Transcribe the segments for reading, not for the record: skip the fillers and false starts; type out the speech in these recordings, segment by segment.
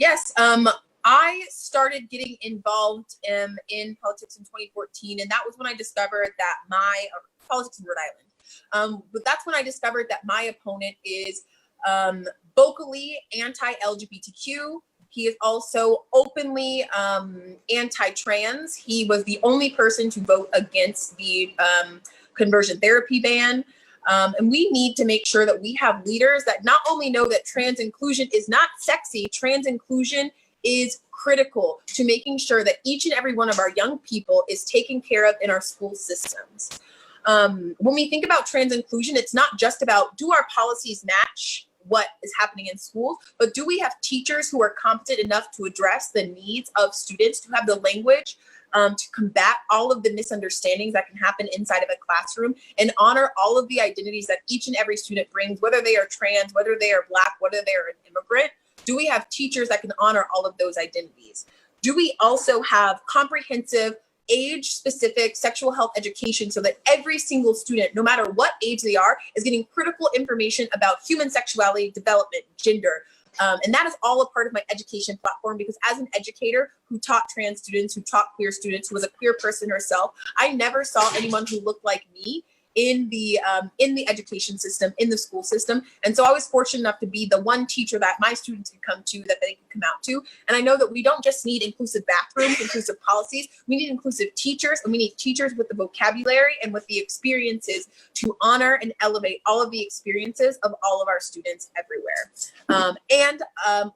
Yes, I started getting involved in politics in 2014, and that was when I discovered that politics in Rhode Island. But that's when I discovered that my opponent is vocally anti-LGBTQ. He is also openly anti-trans. He was the only person to vote against the conversion therapy ban. And we need to make sure that we have leaders that not only know that trans inclusion is not sexy, trans inclusion is critical to making sure that each and every one of our young people is taken care of in our school systems. When we think about trans inclusion, it's not just about, do our policies match what is happening in schools, but do we have teachers who are competent enough to address the needs of students, to have the language to combat all of the misunderstandings that can happen inside of a classroom, and honor all of the identities that each and every student brings, whether they are trans, whether they are Black, whether they are an immigrant. Do we have teachers that can honor all of those identities? Do we also have comprehensive age-specific sexual health education so that every single student, no matter what age they are, is getting critical information about human sexuality, development, gender? And that is all a part of my education platform, because as an educator who taught trans students, who taught queer students, who was a queer person herself, I never saw anyone who looked like me in the education system, in the school system. And so I was fortunate enough to be the one teacher that my students could come to, that they could come out to. And I know that we don't just need inclusive bathrooms, inclusive policies, we need inclusive teachers, and we need teachers with the vocabulary and with the experiences to honor and elevate all of the experiences of all of our students everywhere.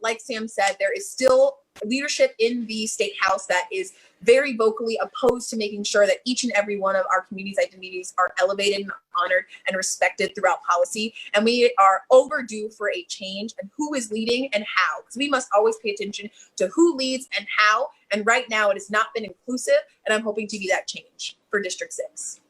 Like Sam said, there is still leadership in the state house that is very vocally opposed to making sure that each and every one of our community's identities are elevated and honored and respected throughout policy. And we are overdue for a change in who is leading and how, because we must always pay attention to who leads and how. And right now it has not been inclusive, and I'm hoping to be that change for District 6.